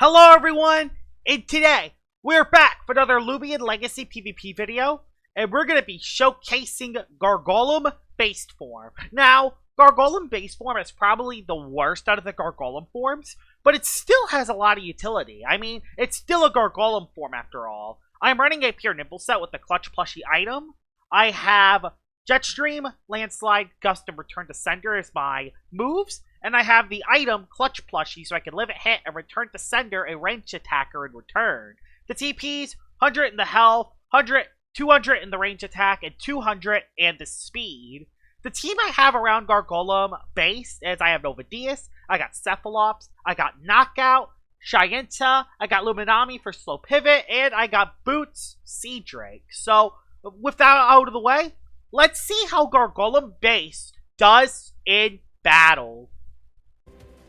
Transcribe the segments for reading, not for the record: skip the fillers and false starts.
Hello everyone, and today we're back for another Loomian Legacy PvP video, and we're going to be showcasing Gargolem Base Form. Now, Gargolem Base Form is probably the worst out of the Gargolem forms, but it still has a lot of utility. I mean, it's still a Gargolem form after all. I'm running a pure Nimble set with the Clutch Plushie item. I have Jetstream, Landslide, Gust, and Return to Sender as my moves. And I have the item, Clutch Plushie, so I can live a hit and return to sender a ranged attacker in return. The TP's 100 in the health, 200 in the range attack, and 200 in the speed. The team I have around Gargolem Base is I have Novadius, I got Cephalops, I got Knockout, Shyenta, I got Luminami for slow pivot, and I got Boots Sea Drake. So, with that out of the way, let's see how Gargolem Base does in battle.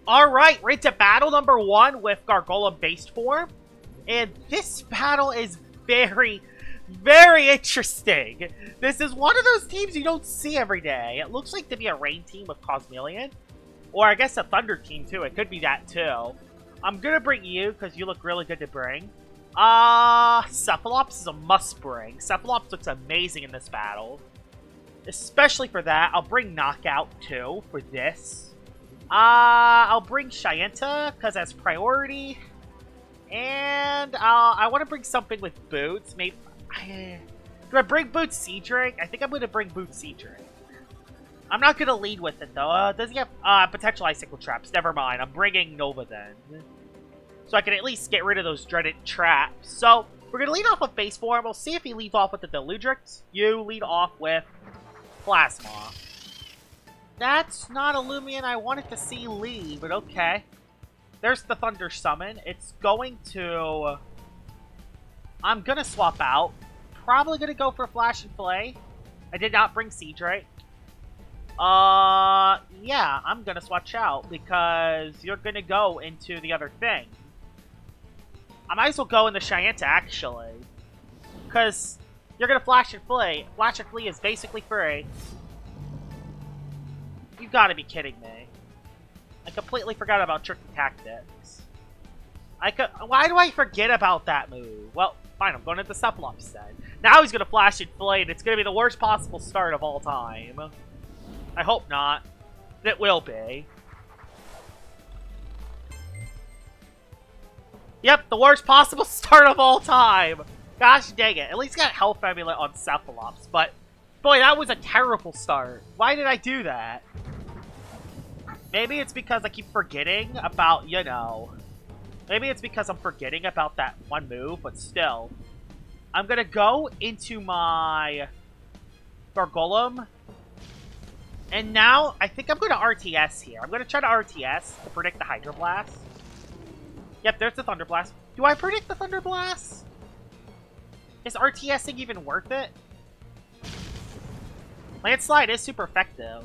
Alright, we're into battle number 1 with Gargolem Base Form. And this battle is very, very interesting. This is one of those teams you don't see every day. It looks like to be a rain team with Cosmeleon. Or I guess a thunder team too. It could be that too. I'm gonna bring you because you look really good to bring. Cephalops is a must bring. Cephalops looks amazing in this battle. Especially for that. I'll bring Knockout too for this. I'll bring Shyenta, because that's priority. And I want to bring something with Boots. Maybe. Do I bring Boots Sea Drake? I think I'm going to bring Boots Sea Drake. I'm not going to lead with it, though. Does he have potential icicle traps? Never mind. I'm bringing Nova then. So I can at least get rid of those dreaded traps. So, we're going to lead off with Base Form. We'll see if he leads off with the Deludrix. You lead off with Plasma. That's not a Loomian I wanted to see lead, but okay. There's the Thunder Summon. It's going to... I'm going to swap out. Probably going to go for Flash and Flay. I did not bring Sea Drake. Yeah, I'm going to swatch out because you're going to go into the other thing. I might as well go into Shyenta, actually. Because you're going to Flash and Flay. Flash and Flay is basically free. You gotta be kidding me. I completely forgot about Tricky Tactics. Why do I forget about that move? Well, fine, I'm going into Cephalops then. Now he's gonna Flash and Flay, and it's gonna be the worst possible start of all time. I hope not. It will be. Yep, the worst possible start of all time! Gosh dang it. At least got Health Amulet on Cephalops, but... boy, that was a terrible start. Why did I do that? Maybe it's because I keep forgetting about, you know... Maybe it's because I'm forgetting about that one move, but still. I'm gonna go into my... Gargolem. And now, I think I'm gonna RTS here. I'm gonna try to RTS to predict the Hydro Blast. Yep, there's the Thunder Blast. Do I predict the Thunder Blast? Is RTSing even worth it? Landslide is super effective.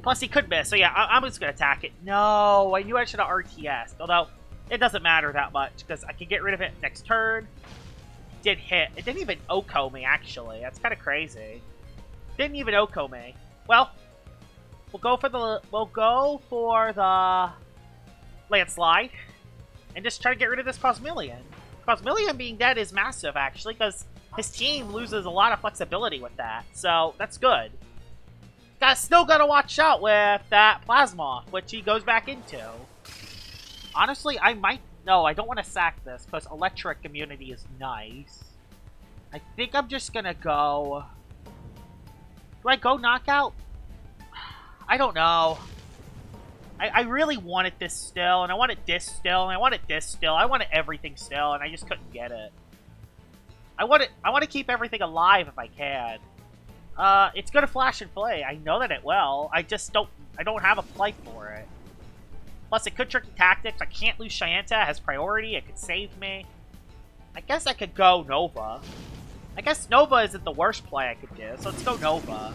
Plus, he could miss, so yeah, I'm just going to attack it. No, I knew I should have RTS'd. Although, it doesn't matter that much, because I can get rid of it next turn. It did hit. It didn't even Oko me, actually. That's kind of crazy. Didn't even Oko me. Well, we'll go for the Landslide. And just try to get rid of this Cosmeleon. Cosmeleon being dead is massive, actually, because... his team loses a lot of flexibility with that, so that's good. Still gotta watch out with that Plasma, which he goes back into. Honestly, I might... no, I don't want to sack this, because Electric immunity is nice. I think I'm just gonna go... do I go Knockout? I don't know. I really wanted this still, and I wanted this still, and I wanted this still. I wanted everything still, and I just couldn't get it. I want to keep everything alive if I can. It's gonna Flash and Flay. I know that it will. I don't have a play for it. Plus, it could Tricky Tactics. I can't lose Shyenta. It has priority. It could save me. I guess I could go Nova. I guess Nova isn't the worst play I could do, so let's go Nova.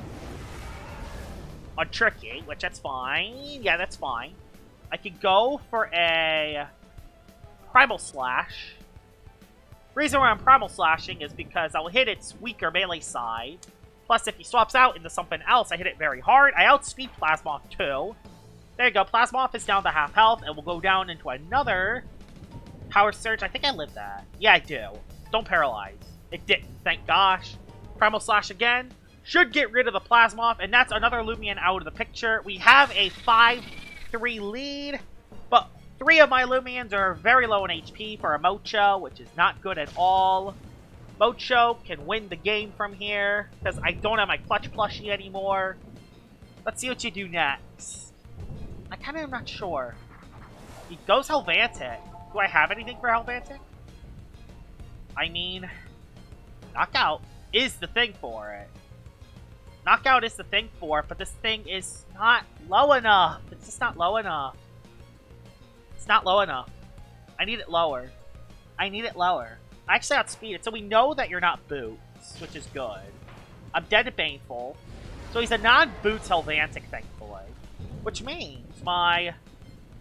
On Tricky, which that's fine. Yeah, that's fine. I could go for a Primal Slash. Reason why I'm Primal Slashing is because I'll hit its weaker melee side. Plus, if he swaps out into something else, I hit it very hard. I outspeed Plasma too. There you go. Plasmoth is down to half health, and we'll go down into another Power Surge. I think I lived that. Yeah, I do. Don't paralyze. It didn't. Thank gosh. Primal Slash again. Should get rid of the Plasmoth, and that's another Loomian out of the picture. We have a 5-3 lead, but 3 of my Loomians are very low in HP for a Mocho, which is not good at all. Mocho can win the game from here, because I don't have my Clutch plushie anymore. Let's see what you do next. I kind of am not sure. He goes Helvantic. Do I have anything for Helvantic? I mean, Knockout is the thing for it. Knockout is the thing for it, but this thing is not low enough. It's just not low enough. It's not low enough. I need it lower. I need it lower. I actually outspeed it, so we know that you're not Boots, which is good. I'm dead to Baneful. So he's a non-Boots Helvantic, thankfully. Which means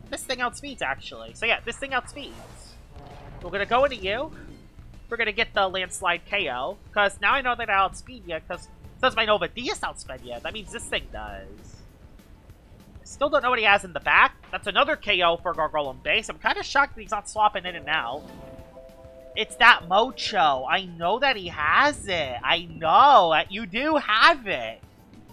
this thing outspeeds, actually. So yeah, this thing outspeeds. We're gonna go into you. We're gonna get the Landslide KO, because now I know that I outspeed you, because it says my Nova Diaz outsped you. That means this thing does. Still don't know what he has in the back. That's another KO for Gargolem Base. I'm kind of shocked that he's not swapping in and out. It's that Mocho. I know that he has it. I know that you do have it.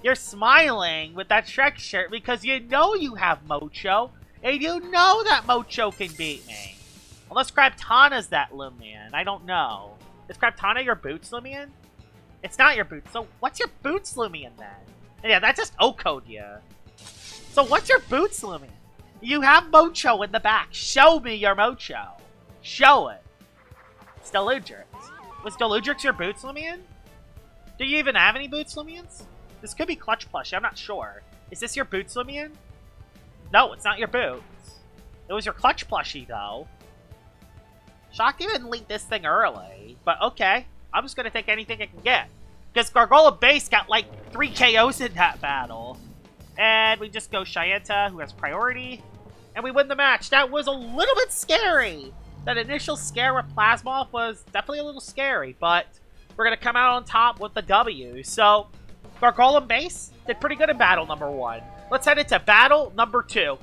You're smiling with that Shrek shirt because you know you have Mocho, and you know that Mocho can beat me. Unless Crabtana's that Loomian. I don't know. Is Crabtana your Boots Loomian? It's not your Boots. So what's your Boots Loomian then? And yeah, that just O-code you. So what's your Boots Loomian? You have Mocho in the back. Show me your Mocho. Show it. It's Deludrix. Was Deludrix your Boots Loomian? Do you even have any Boots Loomians? This could be Clutch Plushie. I'm not sure. Is this your Boots Loomian? No, it's not your Boots. It was your Clutch Plushie, though. Shocked you didn't leak this thing early. But okay. I'm just going to take anything I can get. Because Gargolem Base got like 3 KOs in that battle. And we just go Shyenta, who has priority. And we win the match. That was a little bit scary. That initial scare with Plasmoth was definitely a little scary. But we're going to come out on top with the W. So, Gargolem Base did pretty good in battle number 1. Let's head into battle number 2.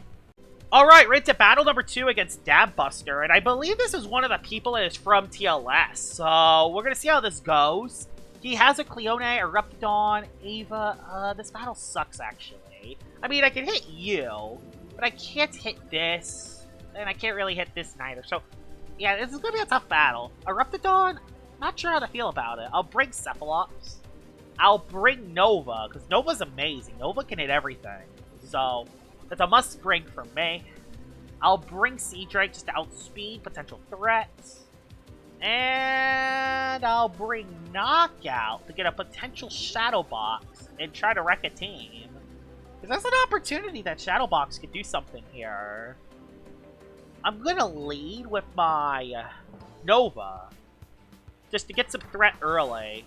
Alright, we're into battle number 2 against Dabbuster. And I believe this is one of the people that is from TLS. So, we're going to see how this goes. He has a Cleone, Eruptodon, Ava. This battle sucks, actually. I mean, I can hit you, but I can't hit this. And I can't really hit this neither. So, yeah, this is going to be a tough battle. Eruptodon, not sure how to feel about it. I'll bring Cephalops. I'll bring Nova, because Nova's amazing. Nova can hit everything. So, that's a must-bring for me. I'll bring Sea Drake just to outspeed potential threats. And I'll bring Knockout to get a potential Shadow Box and try to wreck a team. Because there's an opportunity that Shadow Box could do something here. I'm going to lead with my Nova. Just to get some threat early.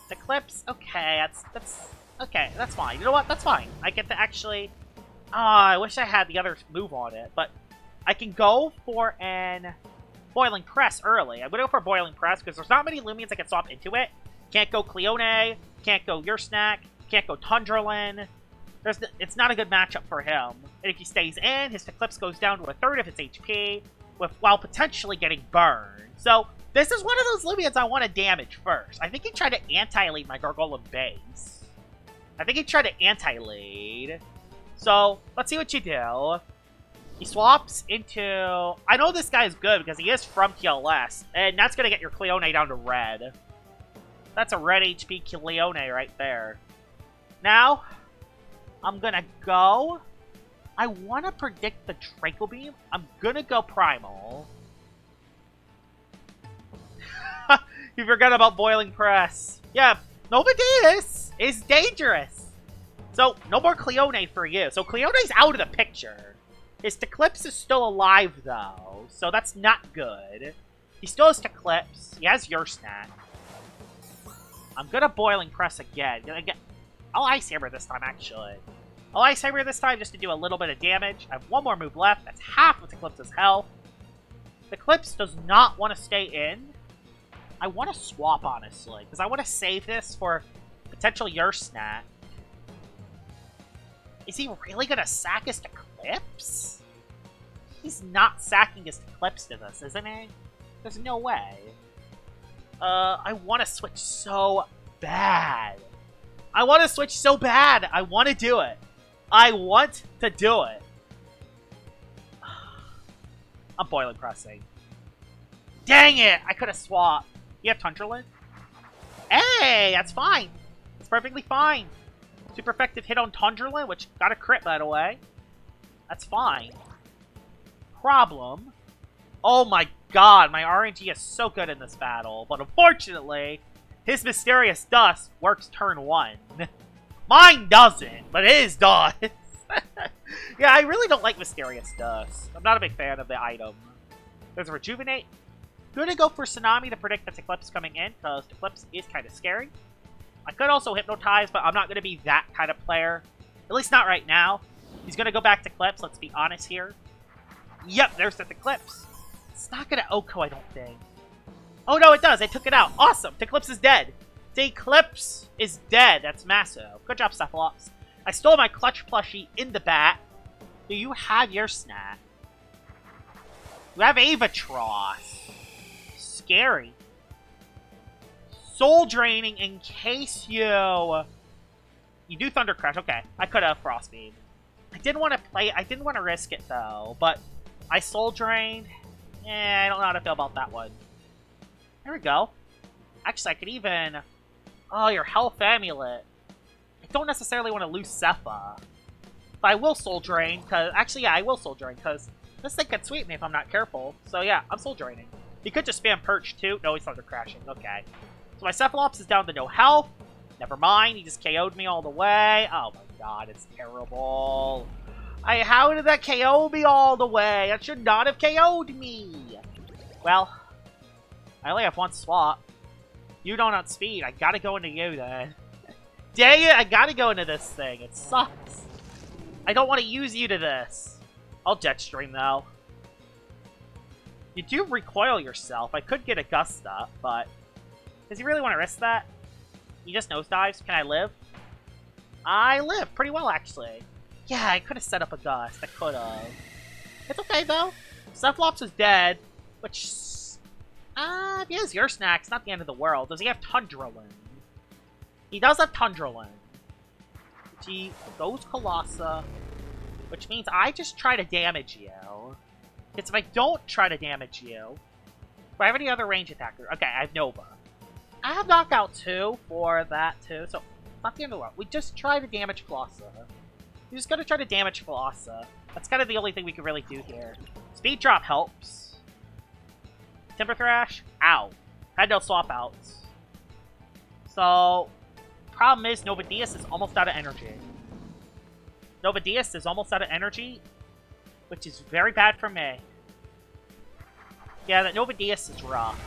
Eclipse? Okay, that's fine. You know what? That's fine. I get to actually... I wish I had the other move on it, but I can go for an Boiling Press early. I'm going to go for a Boiling Press because there's not many Loomians I can swap into it. Can't go Cleone, can't go Yursnack, can't go Tundralin. It's not a good matchup for him. And if he stays in, his Eclipse goes down to 1/3 of its HP, while potentially getting burned. So, this is one of those Loomians I want to damage first. I think he tried to anti-lead my Gargolem Base. I think he tried to anti-lead. So, let's see what you do. He swaps into... I know this guy is good because he is from TLS. And that's going to get your Cleone down to red. That's a red HP Cleone right there. Now, I'm going to go... I want to predict the Draco Beam. I'm going to go Primal. You forgot about Boiling Press. Yeah, Nova Diaz is dangerous. So, no more Cleone for you. So, Cleone's out of the picture. His Eclipse is still alive, though. So, that's not good. He still has Eclipse. He has Yursnack. I'm gonna Boiling Press again. I'll Ice Hammer this time, actually. I'll Ice Hammer this time just to do a little bit of damage. I have one more move left. That's half of Eclipse's health. Eclipse does not want to stay in. I want to swap, honestly. Because I want to save this for potential Yursnack. Is he really gonna sack his Eclipse? He's not sacking his Eclipse to this, isn't he? There's no way. I want to switch so bad. I want to switch so bad. I want to do it. I want to do it. I'm boiling pressing. Dang it! I could have swapped. You have Tundraland? Hey, that's fine. It's perfectly fine. Super effective hit on Tundraland, which got a crit, by the way. That's fine. Problem. Oh my god, my RNG is so good in this battle. But unfortunately, his Mysterious Dust works turn 1. Mine doesn't, but his does. Yeah, I really don't like Mysterious Dust. I'm not a big fan of the item. There's a Rejuvenate. Gonna go for Tsunami to predict that Eclipse coming in, because Eclipse is kind of scary. I could also Hypnotize, but I'm not going to be that kind of player. At least not right now. He's going to go back to Eclipse, let's be honest here. Yep, there's the Eclipse. It's not going to Oko, I don't think. Oh no, it does. I took it out. Awesome. Eclipse is dead. The Eclipse is dead. That's massive. Good job, Cephalops. I stole my Clutch plushie in the bat. Do you have your snack? You have Avatros. Scary. Soul Draining in case you do Thunder Crash. Okay, I could have Frost Beam. I didn't want to risk it though, but I Soul Drained. I don't know how to feel about that one. There we go. Actually, I could even... Oh, your Health Amulet. I don't necessarily want to lose Sepha. But I will Soul Drain, because... Actually, yeah, I will Soul Drain, because this thing could sweep me if I'm not careful. So yeah, I'm Soul Draining. He could just spam Perch too. No, he's Thunder Crashing. Okay. So my Cephalops is down to no health. Never mind, he just KO'd me all the way. Oh my god, it's terrible. How did that KO me all the way? That should not have KO'd me. Well, I only have one swap. You don't outspeed. I gotta go into you then. Dang it, I gotta go into this thing. It sucks. I don't want to use you to this. I'll Jetstream though. You do recoil yourself. I could get a Gust up, but... Does he really want to risk that? He just nosedives. Can I live? I live pretty well, actually. Yeah, I could have set up a Gust. I could have. It's okay, though. Cephalops is dead, which... if he has your snack, it's not the end of the world. Does he have Tundraland? He does have Tundraland. He goes Colossa, which means I just try to damage you. Because if I don't try to damage you... Do I have any other range attacker? Okay, I have Nova. I have Knockout too for that too, so not the end of the world. We just try to damage Colossa. We just gotta try to damage Colossa. That's kind of the only thing we can really do here. Speed Drop helps. Timber Thrash, ow. Had no swap outs. So, problem is Nova Diaz is almost out of energy. Nova Diaz is almost out of energy, which is very bad for me. Yeah, that Nova Diaz is rough.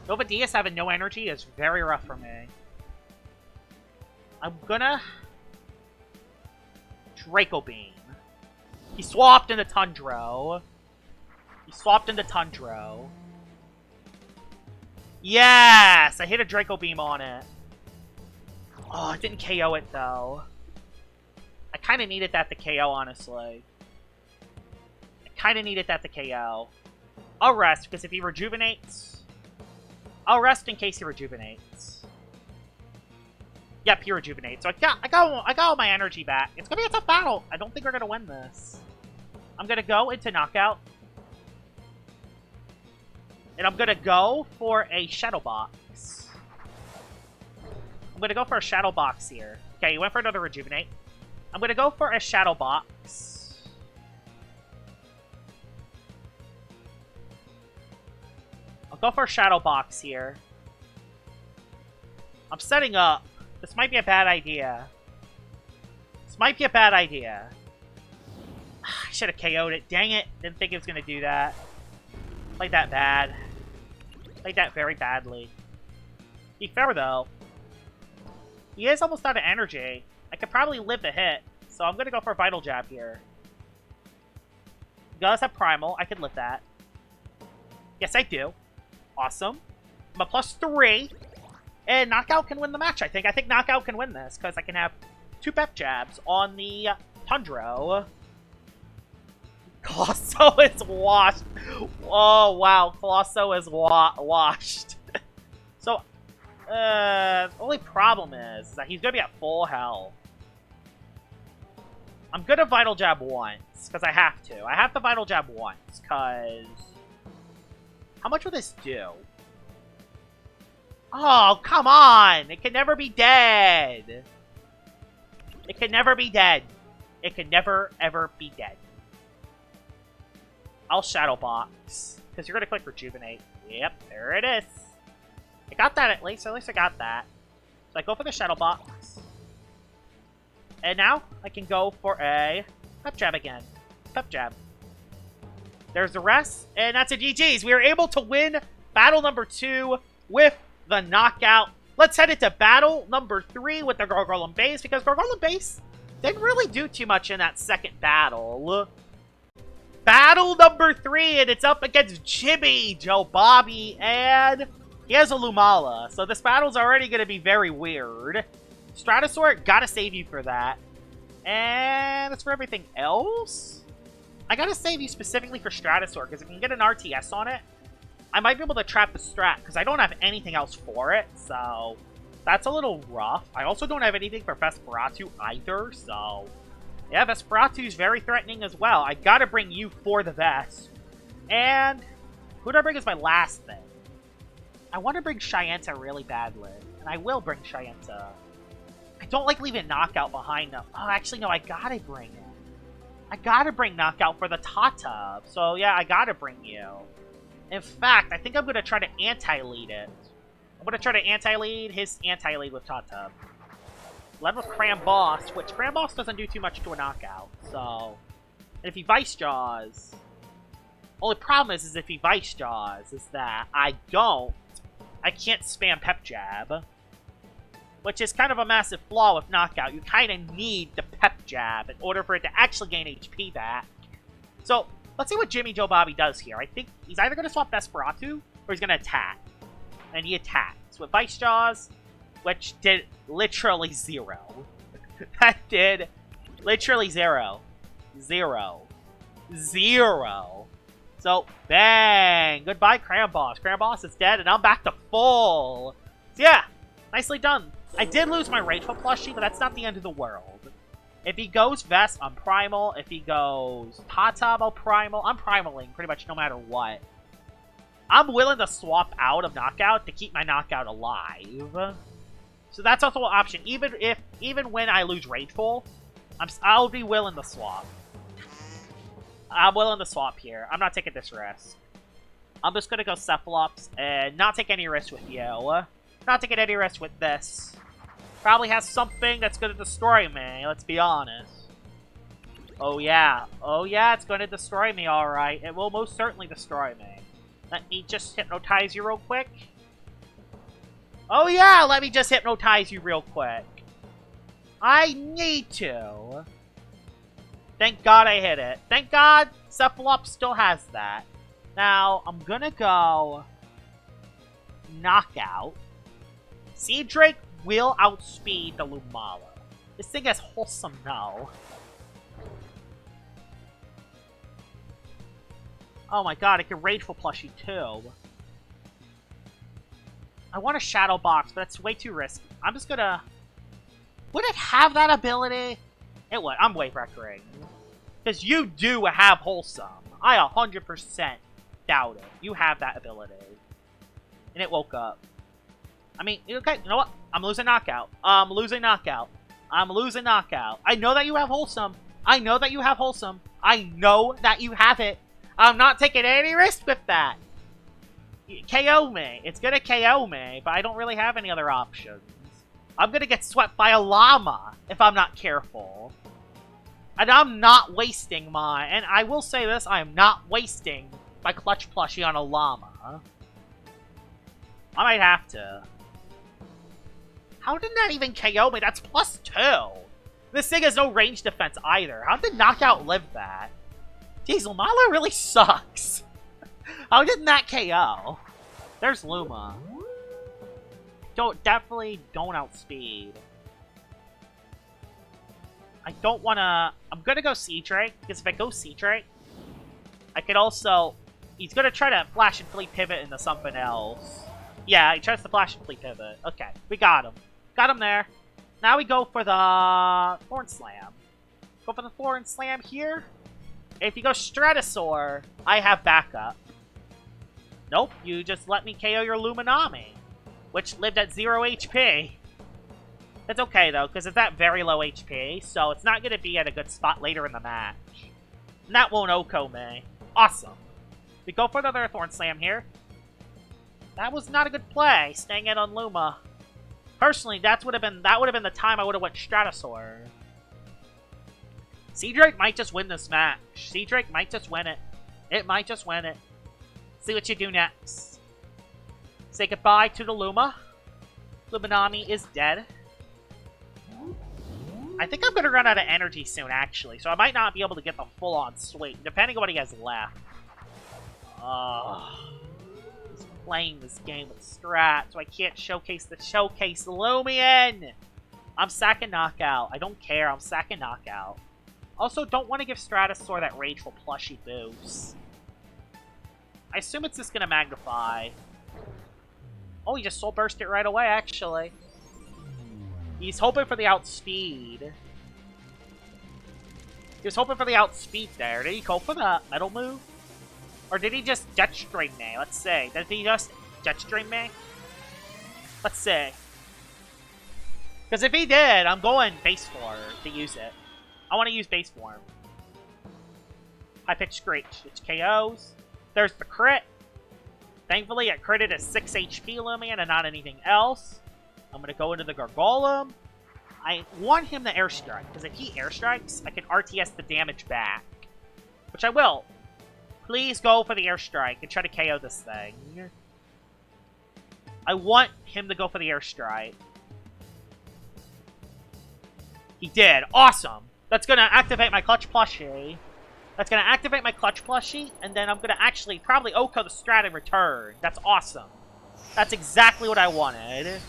Nova Diaz having no energy is very rough for me. I'm gonna... Draco Beam. He swapped into Tundro. He swapped into Tundro. Yes! I hit a Draco Beam on it. Oh, I didn't KO it, though. I kind of needed that to KO, honestly. I kind of needed that to KO. I'll rest, because if he rejuvenates... I'll rest in case he rejuvenates. Yep, he rejuvenates. So I got all my energy back. It's gonna be a tough battle. I don't think we're gonna win this. I'm gonna go into Knockout. And I'm gonna go for a Shadow Box. I'm gonna go for a Shadow Box here. Okay, he went for another Rejuvenate. I'm gonna go for a Shadow Box. I'll go for a Shadow Box here. I'm setting up. This might be a bad idea. This might be a bad idea. I should have KO'd it. Dang it. Didn't think it was going to do that. Played that bad. Played that very badly. Be fair, though. He is almost out of energy. I could probably live the hit. So I'm going to go for a Vital Jab here. He does have Primal. I could live that. Yes, I do. Awesome. I'm a +3. And Knockout can win the match, I think. I think Knockout can win this, because I can have 2 pep jabs on the Tundro. Colosso is washed. Oh, wow. Colosso is washed. So, the only problem is that he's going to be at full health. I'm going to Vital Jab once, because I have to. I have to Vital Jab once, because... How much will this do? Oh, come on! It can never be dead! It can never be dead. It can never, ever be dead. I'll Shadow Box, because you're going to click Rejuvenate. Yep, there it is. I got that at least. At least I got that. So I go for the Shadow Box. And now I can go for a Pep Jab again. Pep Jab. There's the rest, and that's a GG's. We were able to win battle number 2 with the knockout. Let's head into battle number 3 with the Gargolem Base, because Gargolem Base didn't really do too much in that second battle. Battle number 3, and it's up against Jimmy Joe Bobby, and he has a Lumala, so this battle's already going to be very weird. Stratosaur, gotta save you for that. And that's for everything else? I gotta save you specifically for Stratosaur, because if you can get an RTS on it, I might be able to trap the Strat, because I don't have anything else for it, so that's a little rough. I also don't have anything for Vesperatu either, so yeah, Vesperatu's very threatening as well. I gotta bring you for the Vest. And who do I bring as my last thing? I want to bring Shyenta really badly, and I will bring Shyenta. I don't like leaving Knockout behind them. Oh, actually, no, I gotta bring it. I gotta bring Knockout for the Tatub. So, yeah, I gotta bring you. In fact, I think I'm gonna try to anti-lead it. I'm gonna try to anti-lead his anti-lead with Tatub. Led with Cram Boss, which Cram Boss doesn't do too much to a Knockout. So, and if he Vice Jaws... Only problem is if he Vice Jaws, is that I can't spam Pep Jab. Which is kind of a massive flaw with Knockout. You kind of need the Pep Jab in order for it to actually gain HP back. So, let's see what Jimmy Joe Bobby does here. I think he's either going to swap Vesperatu, or he's going to attack. And he attacks with Vice Jaws, which did literally 0. That did literally 0. 0. 0. So, bang! Goodbye, Cram Boss. Cram Boss is dead, and I'm back to full. So, yeah, nicely done. I did lose my Rageful plushie, but that's not the end of the world. If he goes Vest, I'm Primal. If he goes Tatub, I'll Primal. I'm Primaling pretty much no matter what. I'm willing to swap out of Knockout to keep my Knockout alive. So that's also an option. Even when I lose Rageful, I'll be willing to swap. I'm willing to swap here. I'm not taking this risk. I'm just gonna go Cephalops and not take any risk with you. Not taking any risk with this. Probably has something that's gonna destroy me, let's be honest. Oh yeah. Oh yeah, it's gonna destroy me, alright. It will most certainly destroy me. Let me just hypnotize you real quick. Oh yeah, let me just hypnotize you real quick. I need to. Thank God I hit it. Thank God Cephalops still has that. Now, I'm gonna go Knockout. Seed Drake will outspeed the Lumala. This thing is wholesome now. Oh my god, it can Rageful plushie too. I want a Shadow Box, but that's way too risky. I'm just gonna... Would it have that ability? It would. I'm Wave Wreckering. Because you do have Wholesome. I 100% doubt it. You have that ability. And it woke up. I mean, okay, you know what? I'm losing Knockout. I'm losing Knockout. I'm losing Knockout. I know that you have Wholesome. I know that you have Wholesome. I know that you have it. I'm not taking any risk with that. KO me. It's gonna KO me, but I don't really have any other options. I'm gonna get swept by a llama if I'm not careful. And I'm not wasting my... And I will say this, I am not wasting my clutch plushie on a llama. I might have to. How did that even KO me? That's +2. This thing has no range defense either. How did Knockout live that? Jeez, Lumala really sucks. How didn't that KO? There's Luma. Definitely don't outspeed. I don't want to... I'm going to go Sea Drake, because if I go Sea Drake, I could also... He's going to try to Flash and Fleet pivot into something else. Yeah, he tries to Flash and Fleet pivot. Okay, we got him. Got him there. Now we go for the Thorn Slam. Go for the Thorn Slam here. If you go Stratosaur, I have backup. Nope, you just let me KO your Luminami, which lived at 0 HP. That's okay, though, because it's at very low HP, so it's not going to be at a good spot later in the match. And that won't OHKO me. Awesome. We go for another Thorn Slam here. That was not a good play, staying in on Luma. Personally, that would have been the time I would have went Stratosaur. Sea Drake might just win this match. Sea Drake might just win it. It might just win it. See what you do next. Say goodbye to the Luma. Luminami is dead. I think I'm going to run out of energy soon, actually, so I might not be able to get the full-on sweep, depending on what he has left. He's playing this game with Strat, so I can't showcase Loomian! I'm sacking Knockout. I don't care, I'm sacking Knockout. Also, don't want to give Stratosaur that Rageful plushie boost. I assume it's just going to Magnify. Oh, he just Soul Burst it right away, actually. He's hoping for the outspeed. He was hoping for the outspeed there. Did he go for the metal move? Or did he just Jetstream me? Let's see. Did he just Jetstream me? Let's see. Because if he did, I'm going Base Form to use it. I want to use Base Form. High Pitch Screech. It's KOs. There's the crit. Thankfully, it critted at 6 HP Loomian and not anything else. I'm going to go into the Gargolem. I want him to airstrike, because if he airstrikes, I can RTS the damage back. Which I will. Please go for the airstrike and try to KO this thing. I want him to go for the airstrike. He did. Awesome. That's going to activate my Clutch Plushie. That's going to activate my Clutch Plushie, and then I'm going to actually probably OHKO the Strat in return. That's awesome. That's exactly what I wanted.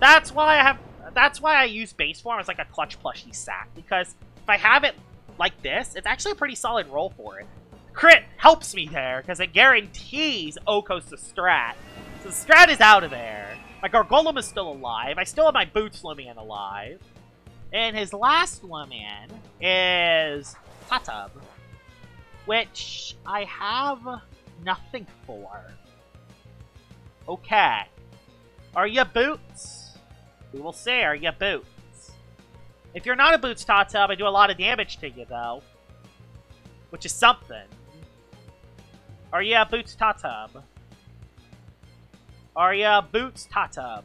That's why I use Base Form as like a Clutch Plushie sack, because if I have it like this, it's actually a pretty solid roll for it. Crit helps me there, because it guarantees OHKO's the Strat. So the Strat is out of there. My Gargolem is still alive. I still have my Boots Loomian alive. And his last Loomian is Tatub, which I have nothing for. Okay. Are you Boots? We will see. Are you Boots? If you're not a Boots Tatub, I do a lot of damage to you, though. Which is something. Are you a Boots Tatub? Are you a Boots Tatub?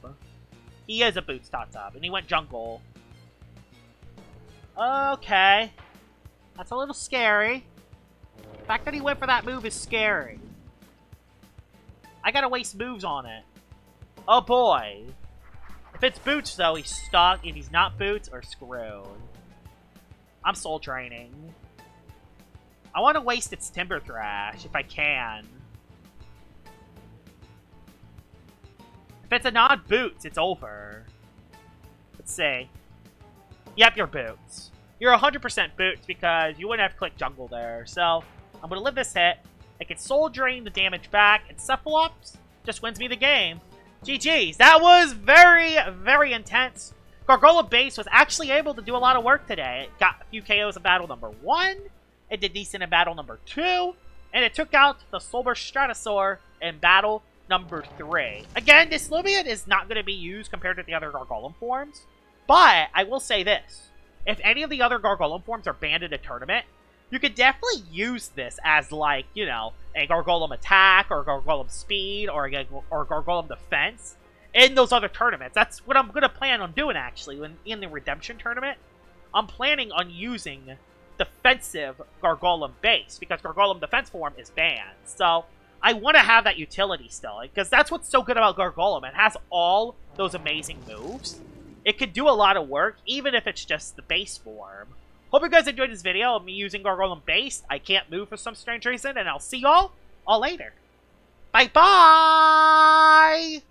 He is a Boots Tatub, and he went Jungle. Okay. That's a little scary. The fact that he went for that move is scary. I gotta waste moves on it. Oh boy. If it's Boots, though, he's stuck. If he's not Boots, we're screwed. I'm Soul Draining. I want to waste its Timber Thrash, if I can. If it's a non-Boots, it's over. Let's see. Yep, you're Boots. You're 100% Boots because you wouldn't have clicked Jungle there. So, I'm going to live this hit. I can Soul Drain the damage back, and Cephalops just wins me the game. GG's. That was very, very intense. Gargolem Base was actually able to do a lot of work today. It got a few KOs in battle number 1. It did decent in battle number 2. And it took out the Soulburst Stratosaur in battle number 3. Again, this Loomian is not going to be used compared to the other Gargolem forms. But I will say this. If any of the other Gargolem forms are banned in a tournament, you could definitely use this as, like, you know, a Gargolem attack, or Gargolem speed, or Gargolem defense in those other tournaments. That's what I'm going to plan on doing, actually. In the Redemption tournament, I'm planning on using defensive Gargolem Base, because Gargolem Defense Form is banned. So, I want to have that utility still, because that's what's so good about Gargolem. It has all those amazing moves. It could do a lot of work, even if it's just the base form. Hope you guys enjoyed this video of me using Gargolem Base. I can't move for some strange reason, and I'll see y'all all later. Bye-bye!